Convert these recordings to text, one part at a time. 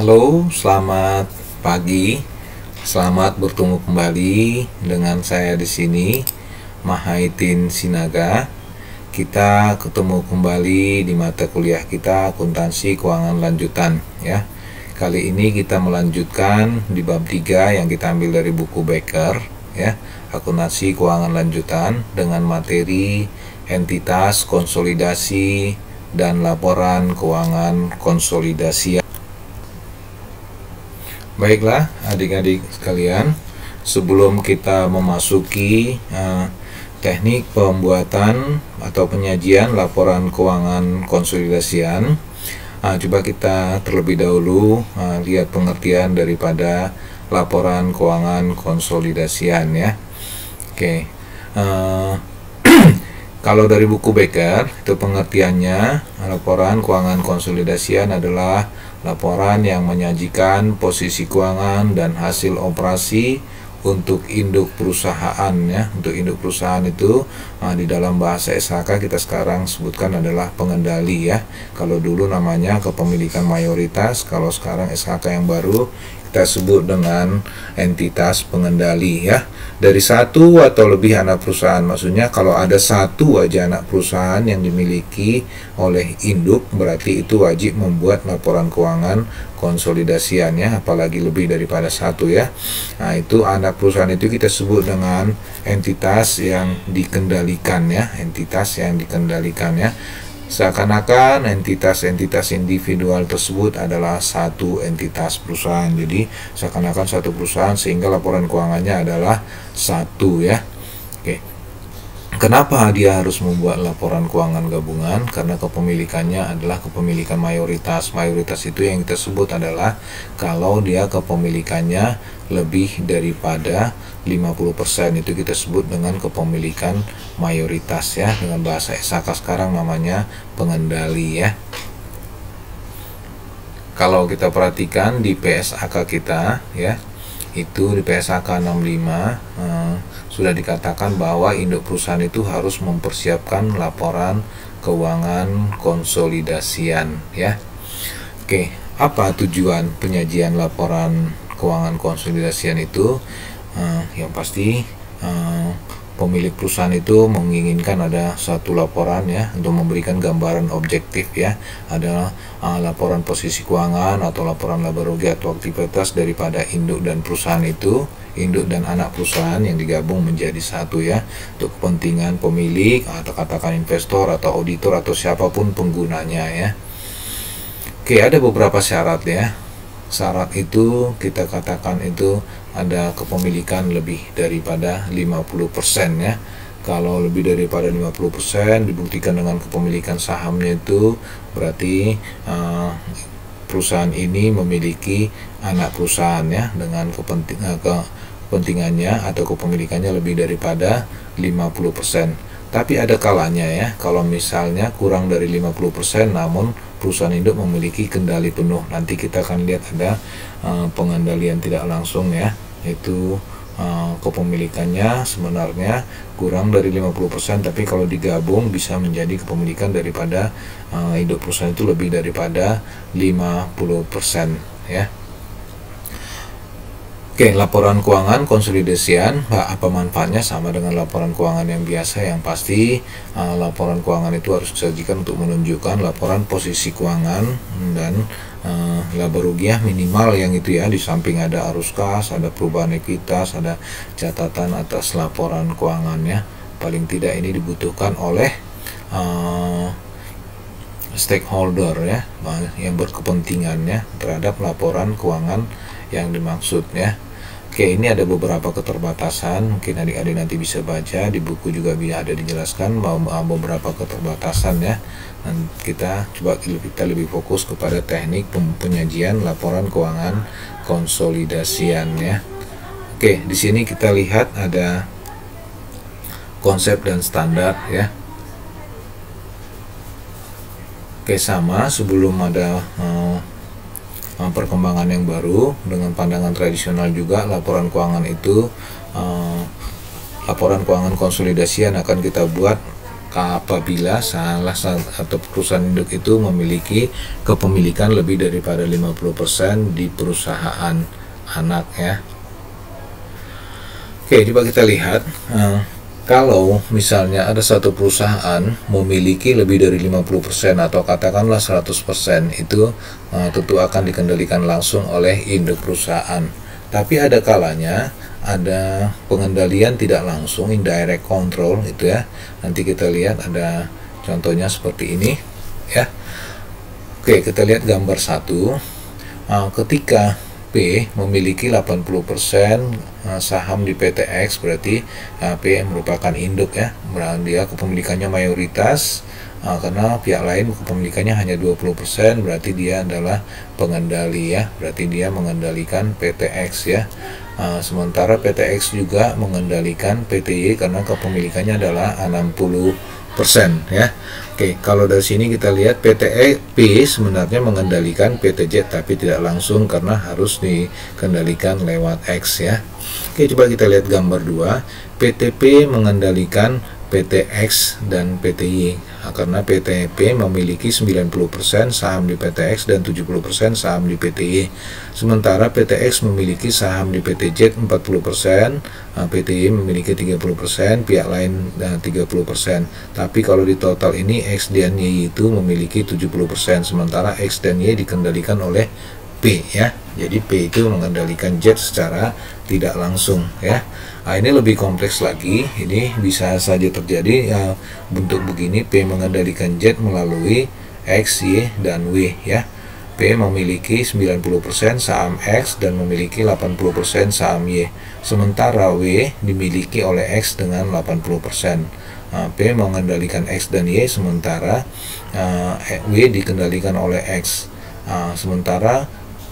Halo, selamat pagi. Selamat bertemu kembali dengan saya di sini, Mahaitin Sinaga. Kita ketemu kembali di mata kuliah kita Akuntansi Keuangan Lanjutan ya. Kali ini kita melanjutkan di bab 3 yang kita ambil dari buku Becker ya, Akuntansi Keuangan Lanjutan dengan materi entitas konsolidasi dan laporan keuangan konsolidasi. Baiklah adik-adik sekalian, sebelum kita memasuki teknik pembuatan atau penyajian laporan keuangan konsolidasian, coba kita terlebih dahulu lihat pengertian daripada laporan keuangan konsolidasian ya. Oke, kalau dari buku Becker itu pengertiannya, laporan keuangan konsolidasian adalah laporan yang menyajikan posisi keuangan dan hasil operasi untuk induk perusahaan ya. Untuk induk perusahaan itu di dalam bahasa SHK kita sekarang sebutkan adalah pengendali ya. Kalau dulu namanya kepemilikan mayoritas, kalau sekarang SHK yang baru kita sebut dengan entitas pengendali ya. Dari satu atau lebih anak perusahaan, maksudnya kalau ada satu aja anak perusahaan yang dimiliki oleh induk, berarti itu wajib membuat laporan keuangan konsolidasian ya, apalagi lebih daripada satu ya. Nah, itu anak perusahaan itu kita sebut dengan entitas yang dikendalikan ya, entitas yang dikendalikan ya. Seakan-akan entitas-entitas individual tersebut adalah satu entitas perusahaan. Jadi seakan-akan satu perusahaan sehingga laporan keuangannya adalah satu ya. Oke. Kenapa dia harus membuat laporan keuangan gabungan? Karena kepemilikannya adalah kepemilikan mayoritas. Mayoritas itu yang kita sebut adalah kalau dia kepemilikannya lebih daripada 50%, itu kita sebut dengan kepemilikan mayoritas ya. Dengan bahasa SHK sekarang namanya pengendali ya. Kalau kita perhatikan di PSAK kita ya, itu di PSAK 65 sudah dikatakan bahwa induk perusahaan itu harus mempersiapkan laporan keuangan konsolidasian ya. Oke, apa tujuan penyajian laporan keuangan konsolidasian itu? Yang pasti pemilik perusahaan itu menginginkan ada satu laporan ya untuk memberikan gambaran objektif ya, adalah laporan posisi keuangan atau laporan laba rugi atau aktivitas daripada induk dan perusahaan itu, induk dan anak perusahaan yang digabung menjadi satu ya, untuk kepentingan pemilik atau katakan investor atau auditor atau siapapun penggunanya ya. Oke, ada beberapa syarat ya. Syarat itu kita katakan itu ada kepemilikan lebih daripada 50% ya. Kalau lebih daripada 50% dibuktikan dengan kepemilikan sahamnya, itu berarti perusahaan ini memiliki anak perusahaan ya, dengan kepentingannya atau kepemilikannya lebih daripada 50%. Tapi ada kalanya ya, kalau misalnya kurang dari 50% namun perusahaan induk memiliki kendali penuh. Nanti kita akan lihat ada pengendalian tidak langsung ya, itu kepemilikannya sebenarnya kurang dari 50%, tapi kalau digabung bisa menjadi kepemilikan daripada induk perusahaan itu lebih daripada 50% ya. Oke, laporan keuangan konsolidasian, apa manfaatnya? Sama dengan laporan keuangan yang biasa. Yang pasti laporan keuangan itu harus disajikan untuk menunjukkan laporan posisi keuangan dan laba rugi ya, minimal yang itu ya. Di samping ada arus kas, ada perubahan ekuitas, ada catatan atas laporan keuangannya. Paling tidak ini dibutuhkan oleh stakeholder ya, yang berkepentingan ya terhadap laporan keuangan yang dimaksud ya. Oke, ini ada beberapa keterbatasan, mungkin adik-adik nanti bisa baca di buku, juga bisa ada dijelaskan beberapa keterbatasan ya. Dan kita lebih fokus kepada teknik penyajian laporan keuangan konsolidasian ya. Oke, di sini kita lihat ada konsep dan standar ya. Oke, sama sebelum ada perkembangan yang baru dengan pandangan tradisional juga, laporan keuangan itu laporan keuangan konsolidasian akan kita buat apabila salah satu perusahaan induk itu memiliki kepemilikan lebih daripada 50% di perusahaan anak ya. Oke, coba kita lihat kalau misalnya ada satu perusahaan memiliki lebih dari 50% atau katakanlah 100%, itu tentu akan dikendalikan langsung oleh induk perusahaan. Tapi ada kalanya ada pengendalian tidak langsung, indirect control itu ya. Nanti kita lihat ada contohnya seperti ini ya. Oke, kita lihat gambar 1. Ketika P memiliki 80% saham di PT X, berarti P merupakan induk ya, dia kepemilikannya mayoritas, karena pihak lain kepemilikannya hanya 20%, berarti dia adalah pengendali ya, berarti dia mengendalikan PT X ya. Sementara PT X juga mengendalikan PT Y karena kepemilikannya adalah 60% ya. Oke, kalau dari sini kita lihat PT P sebenarnya mengendalikan PT Z tapi tidak langsung karena harus dikendalikan lewat X ya. Oke, coba kita lihat gambar 2. PT P mengendalikan PT X dan PT Y karena PT P memiliki 90% saham di PT X dan 70% saham di PT Y. Sementara PT X memiliki saham di PT Z 40%, PT Y memiliki 30%, pihak lain 30%. Tapi kalau di total ini X dan Y itu memiliki 70%, sementara X dan Y dikendalikan oleh P ya. Jadi P itu mengendalikan Z secara tidak langsung ya. Nah, ini lebih kompleks lagi. Ini bisa saja terjadi bentuk begini, P mengendalikan Z melalui X, Y, dan W ya. P memiliki 90% saham X dan memiliki 80% saham Y. Sementara W dimiliki oleh X dengan 80%. P mengendalikan X dan Y, sementara W dikendalikan oleh X. Sementara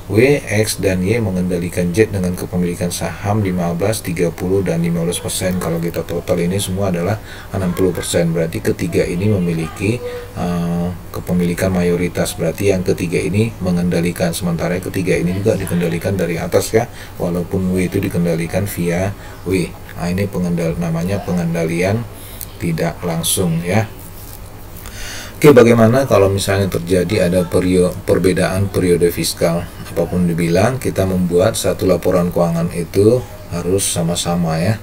W, X, dan Y mengendalikan Z dengan kepemilikan saham 15, 30, dan 15%. Kalau kita total ini semua adalah 60%. Berarti ketiga ini memiliki kepemilikan mayoritas. Berarti yang ketiga ini mengendalikan. Sementara ketiga ini juga dikendalikan dari atas ya. Walaupun W itu dikendalikan via W. Nah, ini namanya pengendalian tidak langsung ya. Oke, bagaimana kalau misalnya terjadi ada perbedaan periode fiskal? Apapun dibilang, kita membuat satu laporan keuangan itu harus sama-sama ya.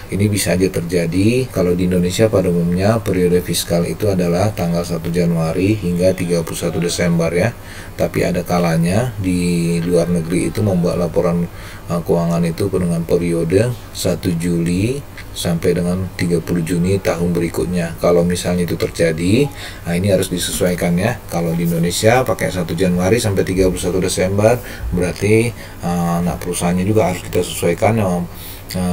Ini bisa aja terjadi kalau di Indonesia pada umumnya periode fiskal itu adalah tanggal 1 Januari hingga 31 Desember ya. Tapi ada kalanya di luar negeri itu membuat laporan keuangan itu dengan periode 1 Juli sampai dengan 30 Juni tahun berikutnya. Kalau misalnya itu terjadi, nah ini harus disesuaikan ya. Kalau di Indonesia pakai 1 Januari sampai 31 Desember, berarti anak perusahaannya juga harus kita sesuaikan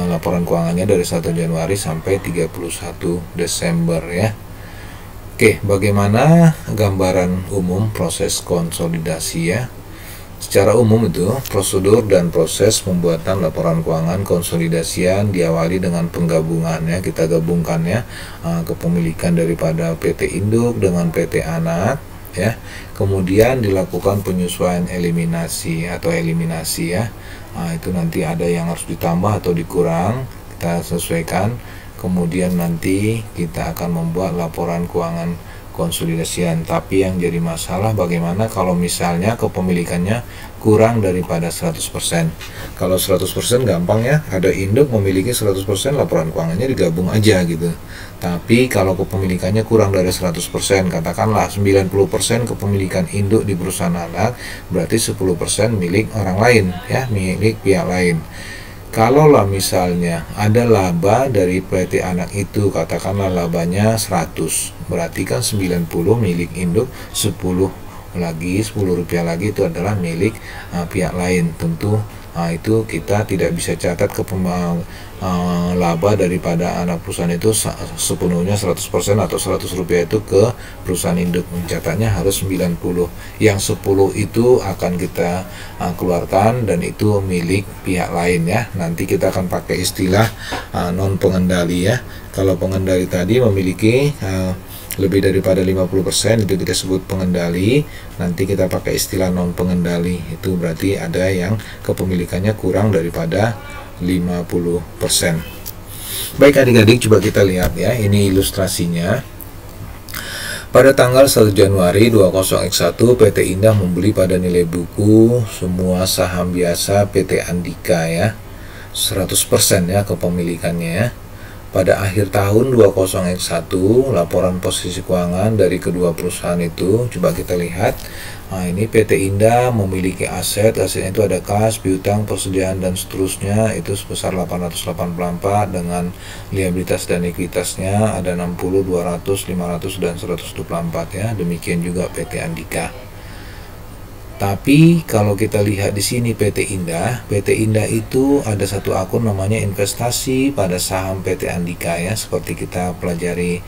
laporan keuangannya dari 1 Januari sampai 31 Desember ya. Oke, bagaimana gambaran umum proses konsolidasi ya? Secara umum itu prosedur dan proses pembuatan laporan keuangan konsolidasian diawali dengan penggabungan ya, kita gabungkan ya kepemilikan daripada PT induk dengan PT anak ya. Kemudian dilakukan penyesuaian eliminasi ya. Nah, itu nanti ada yang harus ditambah atau dikurang, kita sesuaikan. Kemudian nanti kita akan membuat laporan keuangan konsolidasian. Tapi yang jadi masalah bagaimana kalau misalnya kepemilikannya kurang daripada 100%. Kalau 100% gampang ya, ada induk memiliki 100%, laporan keuangannya digabung aja gitu. Tapi kalau kepemilikannya kurang dari 100%, katakanlah 90% kepemilikan induk di perusahaan anak, berarti 10% milik orang lain ya, milik pihak lain. Kalaulah misalnya ada laba dari PT anak itu, katakanlah labanya 100, berarti kan 90 milik induk, 10 rupiah lagi itu adalah milik pihak lain. Tentu itu kita tidak bisa catat laba daripada anak perusahaan itu sepenuhnya 100% atau 100 rupiah itu ke perusahaan induk. Mencatatnya harus 90. Yang 10 itu akan kita keluarkan dan itu milik pihak lain ya. Nanti kita akan pakai istilah non pengendali ya. Kalau pengendali tadi memiliki lebih daripada 50%, itu kita sebut pengendali. Nanti kita pakai istilah non pengendali, itu berarti ada yang kepemilikannya kurang daripada 50%. Baik adik-adik, coba kita lihat ya, ini ilustrasinya. Pada tanggal 1 Januari 20X1, PT Indah membeli pada nilai buku semua saham biasa PT Andika ya, 100% ya kepemilikannya ya. Pada akhir tahun 20X1, laporan posisi keuangan dari kedua perusahaan itu, coba kita lihat. Nah, ini PT Indah memiliki asetnya itu ada kas, piutang, persediaan dan seterusnya itu sebesar 884 dengan liabilitas dan ekuitasnya ada 60, 200, 500 dan 124 ya. Demikian juga PT Andika. Tapi kalau kita lihat di sini PT Indah itu ada satu akun namanya investasi pada saham PT Andika ya, seperti kita pelajari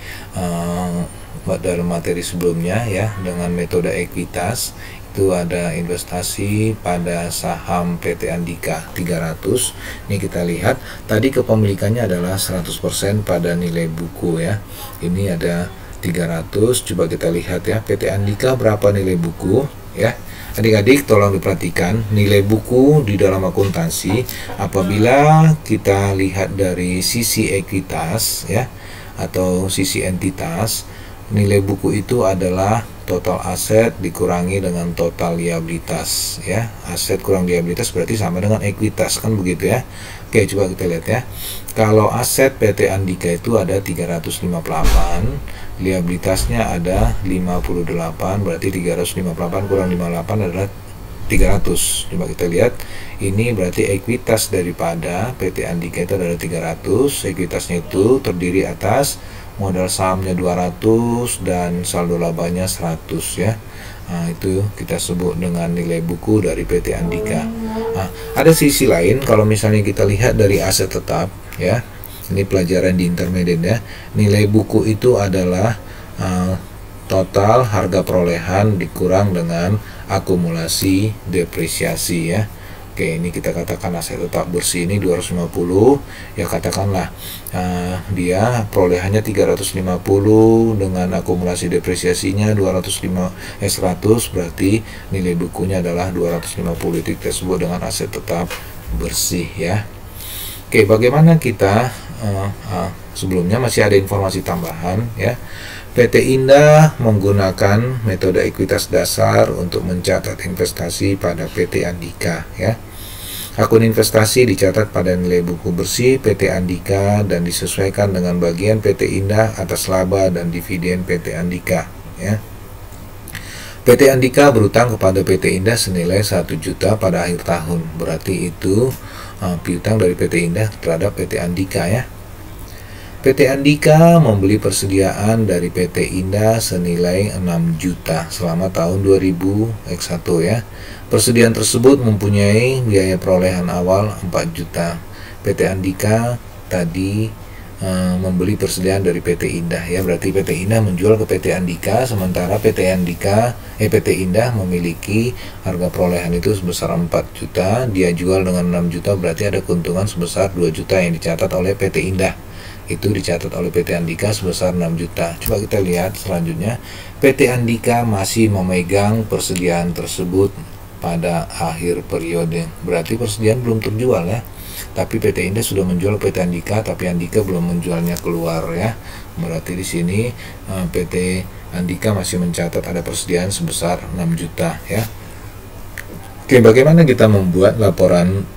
dalam materi sebelumnya ya, dengan metode ekuitas itu ada investasi pada saham PT Andika 300. Ini kita lihat tadi kepemilikannya adalah 100% pada nilai buku ya. Ini ada 300. Coba kita lihat ya, PT Andika berapa nilai buku ya. Adik-adik tolong diperhatikan nilai buku di dalam akuntansi apabila kita lihat dari sisi ekuitas ya atau sisi entitas. Nilai buku itu adalah total aset dikurangi dengan total liabilitas ya. Aset kurang liabilitas berarti sama dengan ekuitas, kan begitu ya. Oke, coba kita lihat ya. Kalau aset PT Andika itu ada 358, liabilitasnya ada 58, berarti 358 kurang 58 adalah 300. Coba kita lihat, ini berarti ekuitas daripada PT Andika itu adalah 300. Ekuitasnya itu terdiri atas modal sahamnya 200 dan saldo labanya 100 ya. Nah, itu kita sebut dengan nilai buku dari PT Andika. Nah, ada sisi lain kalau misalnya kita lihat dari aset tetap ya. Ini pelajaran di intermediate ya. Nilai buku itu adalah total harga perolehan dikurang dengan akumulasi depresiasi ya. Oke, ini kita katakan aset tetap bersih ini 250 ya, katakanlah dia perolehannya 350 dengan akumulasi depresiasinya 100, berarti nilai bukunya adalah 250. Itu kita sebut dengan aset tetap bersih ya. Oke, bagaimana kita sebelumnya masih ada informasi tambahan ya. PT Indah menggunakan metode ekuitas dasar untuk mencatat investasi pada PT Andika ya. Akun investasi dicatat pada nilai buku bersih PT Andika dan disesuaikan dengan bagian PT Indah atas laba dan dividen PT Andika ya. PT Andika berutang kepada PT Indah senilai 1 juta pada akhir tahun. Berarti itu piutang dari PT Indah terhadap PT Andika ya. PT Andika membeli persediaan dari PT Indah senilai 6 juta selama tahun 2000X1 ya. Persediaan tersebut mempunyai biaya perolehan awal 4 juta. PT Andika tadi membeli persediaan dari PT Indah ya, berarti PT Indah menjual ke PT Andika, sementara PT Indah memiliki harga perolehan itu sebesar 4 juta, dia jual dengan 6 juta, berarti ada keuntungan sebesar 2 juta yang dicatat oleh PT Indah. Itu dicatat oleh PT Andika sebesar 6 juta. Coba kita lihat selanjutnya, PT Andika masih memegang persediaan tersebut pada akhir periode. Berarti persediaan belum terjual ya. Tapi PT Indah sudah menjual PT Andika, tapi Andika belum menjualnya keluar ya. Berarti di sini PT Andika masih mencatat ada persediaan sebesar 6 juta ya. Oke, bagaimana kita membuat laporan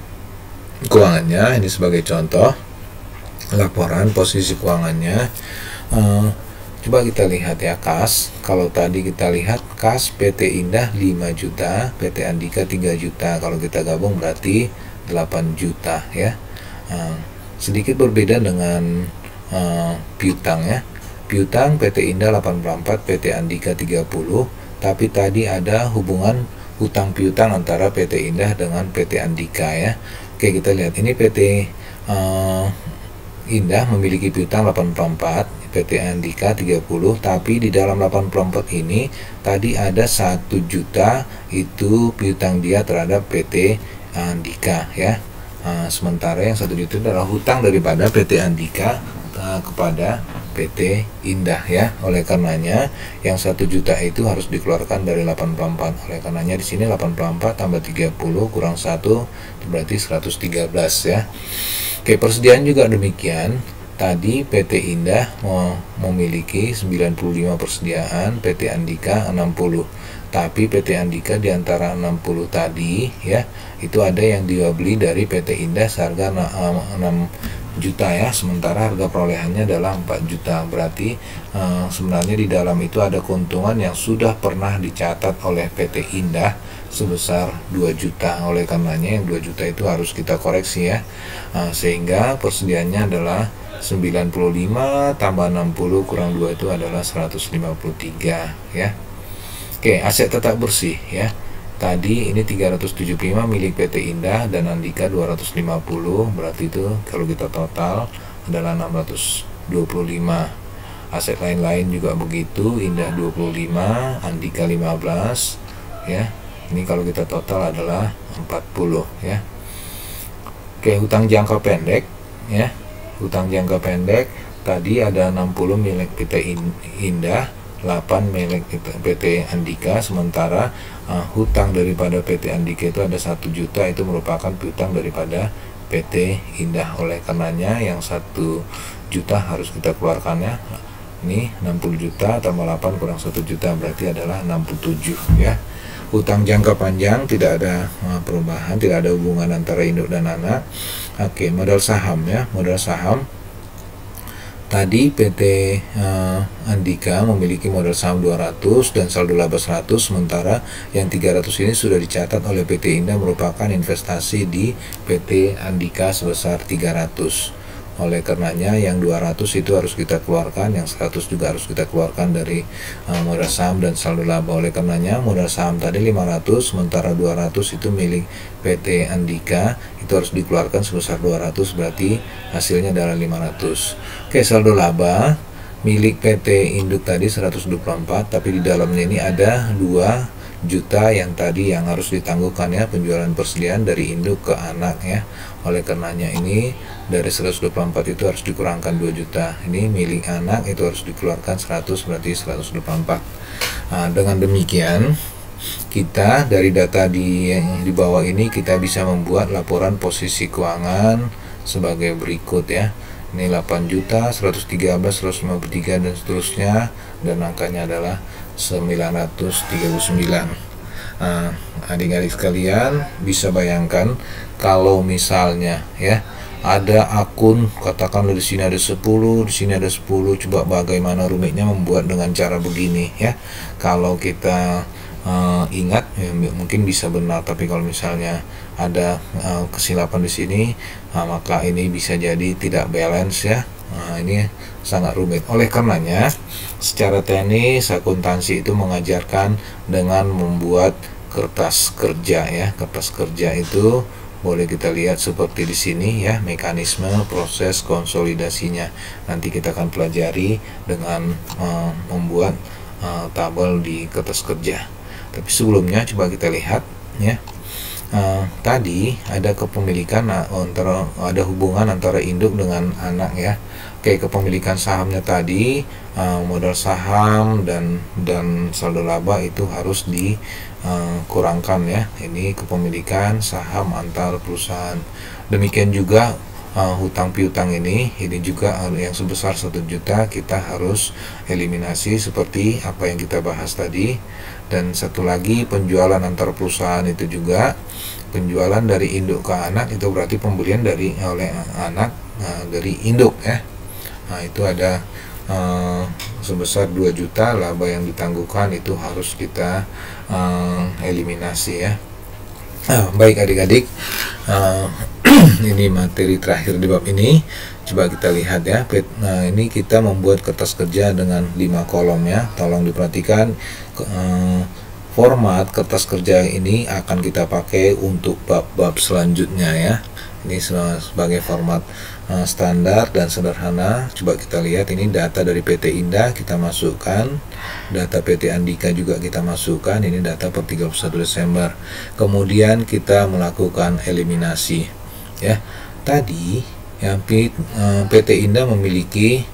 keuangannya? Ini sebagai contoh laporan posisi keuangannya. Coba kita lihat ya, kas. Kalau tadi kita lihat kas PT Indah 5 juta, PT Andika 3 juta. Kalau kita gabung berarti 8 juta ya. Sedikit berbeda dengan piutang ya. Piutang PT Indah 84, PT Andika 30, tapi tadi ada hubungan hutang piutang antara PT Indah dengan PT Andika ya. Oke, kita lihat ini PT Indah memiliki piutang 84, PT Andika 30, tapi di dalam 84 ini tadi ada 1 juta itu piutang dia terhadap PT Andika ya. Sementara yang 1 juta adalah hutang daripada PT Andika kepada PT Indah ya. Oleh karenanya yang 1 juta itu harus dikeluarkan dari 84. Oleh karenanya di sini 84 tambah 30 kurang 1 berarti 113 ya. Oke, persediaan juga demikian. Tadi PT Indah memiliki 95 persediaan, PT Andika 60. Tapi PT Andika diantara 60 tadi ya, itu ada yang dia beli dari PT Indah seharga 6 juta ya, sementara harga perolehannya adalah 4 juta. Berarti sebenarnya di dalam itu ada keuntungan yang sudah pernah dicatat oleh PT Indah sebesar 2 juta. Oleh karenanya yang 2 juta itu harus kita koreksi ya. Sehingga persediaannya adalah 95 tambah 60 kurang 2 itu adalah 153 ya. Oke, aset tetap bersih ya. Tadi ini 375 milik PT Indah dan Andika 250, berarti itu kalau kita total adalah 625. Aset lain-lain juga begitu, Indah 25, Andika 15 ya. Ini kalau kita total adalah 40 ya. Oke, hutang jangka pendek ya. Hutang jangka pendek tadi ada 60 milik PT Indah, 8 milik PT Andika, sementara hutang daripada PT Andika itu ada 1 juta, itu merupakan hutang daripada PT Indah. Oleh karenanya yang 1 juta harus kita keluarkan ya. Ini 60 juta tambah 8 kurang 1 juta berarti adalah 67 ya. Hutang jangka panjang tidak ada perubahan, tidak ada hubungan antara induk dan anak. Oke, modal saham ya. Modal saham tadi PT Andika memiliki modal saham 200 dan saldo laba 100, sementara yang 300 ini sudah dicatat oleh PT Indah merupakan investasi di PT Andika sebesar 300. Oleh karenanya yang 200 itu harus kita keluarkan, yang 100 juga harus kita keluarkan dari modal saham dan saldo laba. Oleh karenanya modal saham tadi 500, sementara 200 itu milik PT Andika, itu harus dikeluarkan sebesar 200, berarti hasilnya adalah 500. Oke, saldo laba milik PT Induk tadi 124, tapi di dalamnya ini ada 2 juta yang tadi yang harus ditangguhkan ya, penjualan persediaan dari induk ke anak ya. Oleh karenanya ini dari 124 itu harus dikurangkan 2 juta. Ini milik anak itu harus dikeluarkan 100, berarti 124. Dengan demikian kita dari data di bawah ini kita bisa membuat laporan posisi keuangan sebagai berikut ya. Ini 8 juta, 113, 153 dan seterusnya, dan angkanya adalah 939. Adik-adik sekalian bisa bayangkan kalau misalnya ya ada akun, katakanlah di sini ada 10, di sini ada 10, coba bagaimana rumitnya membuat dengan cara begini ya. Kalau kita ingat ya, mungkin bisa benar, tapi kalau misalnya ada kesilapan di sini, maka ini bisa jadi tidak balance ya. Ini sangat rumit. Oleh karenanya secara teknis akuntansi itu mengajarkan dengan membuat kertas kerja ya. Kertas kerja itu boleh kita lihat seperti di sini ya, mekanisme proses konsolidasinya. Nanti kita akan pelajari dengan membuat tabel di kertas kerja. Tapi sebelumnya coba kita lihat ya. Tadi ada kepemilikan ada hubungan antara induk dengan anak ya. Oke, kepemilikan sahamnya tadi modal saham dan saldo laba itu harus dikurangkan ya. Ini kepemilikan saham antar perusahaan. Demikian juga hutang piutang ini juga yang sebesar 1 juta kita harus eliminasi seperti apa yang kita bahas tadi. Dan satu lagi penjualan antar perusahaan itu juga penjualan dari induk ke anak, itu berarti pembelian oleh anak dari induk ya. Itu ada sebesar 2 juta, laba yang ditangguhkan itu harus kita eliminasi ya. Baik adik-adik, ini materi terakhir di bab ini. Coba kita lihat ya. Ini kita membuat kertas kerja dengan 5 kolom ya. Tolong diperhatikan, format kertas kerja ini akan kita pakai untuk bab-bab selanjutnya ya. Ini sebagai format standar dan sederhana. Coba kita lihat, ini data dari PT Indah kita masukkan, data PT Andika juga kita masukkan, ini data per 31 Desember. Kemudian kita melakukan eliminasi ya. Tadi ya, PT Indah memiliki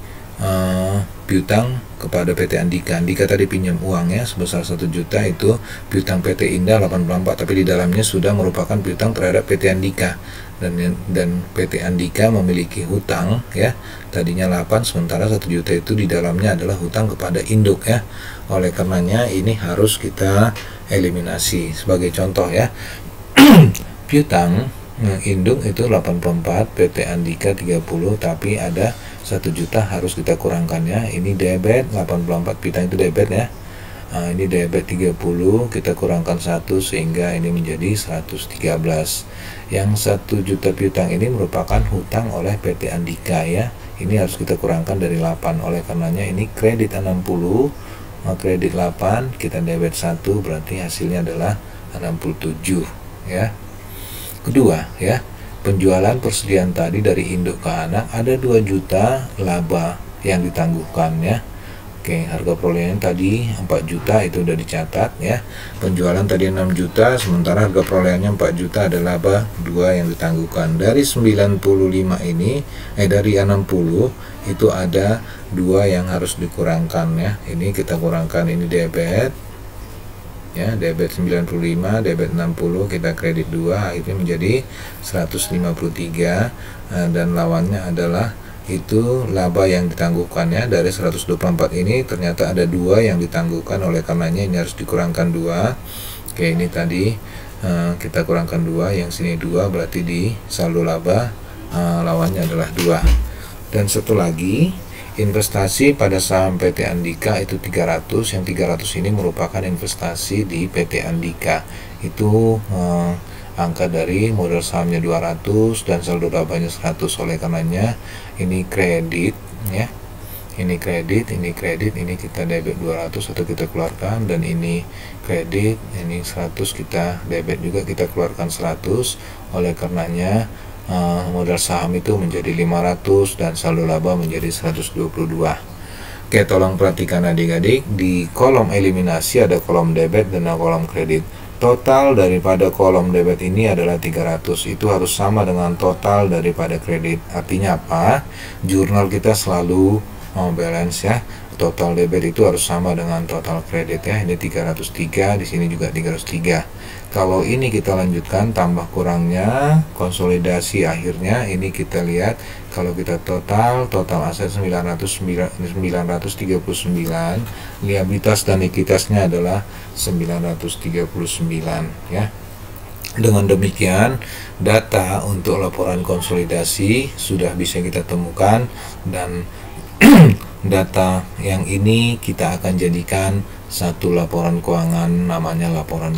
piutang kepada PT Andika. Andika tadi pinjam uangnya sebesar 1 juta, itu piutang PT Indah 84, tapi di dalamnya sudah merupakan piutang terhadap PT Andika, dan PT Andika memiliki hutang ya, tadinya 8, sementara 1 juta itu di dalamnya adalah hutang kepada induk ya. Oleh karenanya ini harus kita eliminasi. Sebagai contoh ya, piutang induk itu 84, PT Andika 30, tapi ada 1 juta harus kita kurangkan ya. Ini debit 84, piutang itu debit ya. Ini debit 30, kita kurangkan 1 sehingga ini menjadi 113. Yang 1 juta piutang ini merupakan hutang oleh PT Andika ya. Ini harus kita kurangkan dari 8. Oleh karenanya ini kredit 60, kredit 8, kita debit 1, berarti hasilnya adalah 67 ya. Kedua ya, penjualan persediaan tadi dari induk ke anak ada 2 juta laba yang ditangguhkan ya. Oke, harga perolehan tadi 4 juta itu udah dicatat ya. Penjualan tadi 6 juta, sementara harga perolehannya 4 juta, ada laba 2 yang ditangguhkan. Dari 95 ini, dari 60 itu ada 2 yang harus dikurangkan ya. Ini kita kurangkan, ini debit ya, debit 95, debit 60, kita kredit 2, itu menjadi 153, dan lawannya adalah itu laba yang ditangguhkannya. Dari 124 ini ternyata ada 2 yang ditangguhkan, oleh karenanya ini harus dikurangkan 2. Oke, ini tadi kita kurangkan 2, yang sini 2, berarti di saldo laba lawannya adalah 2. Dan satu lagi, investasi pada saham PT Andika itu 300, yang 300 ini merupakan investasi di PT Andika. Itu angka dari modal sahamnya 200 dan saldo labanya 100. Oleh karenanya ini kredit ya. Ini kredit, ini kita debit 200 atau kita keluarkan, dan ini kredit, ini 100 kita debit juga, kita keluarkan 100. Oleh karenanya modal saham itu menjadi 500 dan saldo laba menjadi 122. Oke, tolong perhatikan adik-adik, di kolom eliminasi ada kolom debit dan kolom kredit. Total daripada kolom debit ini adalah 300, itu harus sama dengan total daripada kredit. Artinya apa? Jurnal kita selalu balance ya. Total debit itu harus sama dengan total kredit ya. Ini 303, di sini juga 303. Kalau ini kita lanjutkan tambah kurangnya, konsolidasi akhirnya ini kita lihat, kalau kita total aset 939, liabilitas dan ekuitasnya adalah 939 ya. Dengan demikian, data untuk laporan konsolidasi sudah bisa kita temukan, dan data yang ini kita akan jadikan satu laporan keuangan, namanya laporan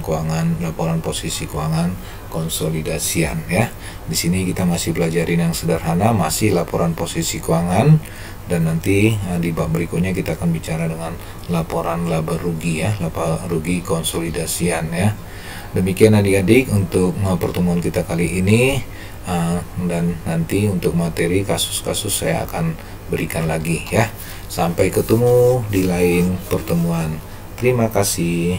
posisi keuangan konsolidasian ya. Di sini kita masih belajarin yang sederhana, masih laporan posisi keuangan, dan nanti di bab berikutnya kita akan bicara dengan laporan laba rugi ya, laba rugi konsolidasian ya. Demikian adik-adik untuk pertemuan kita kali ini, dan nanti untuk materi kasus-kasus saya akan berikan lagi ya. Sampai ketemu di lain pertemuan. Terima kasih.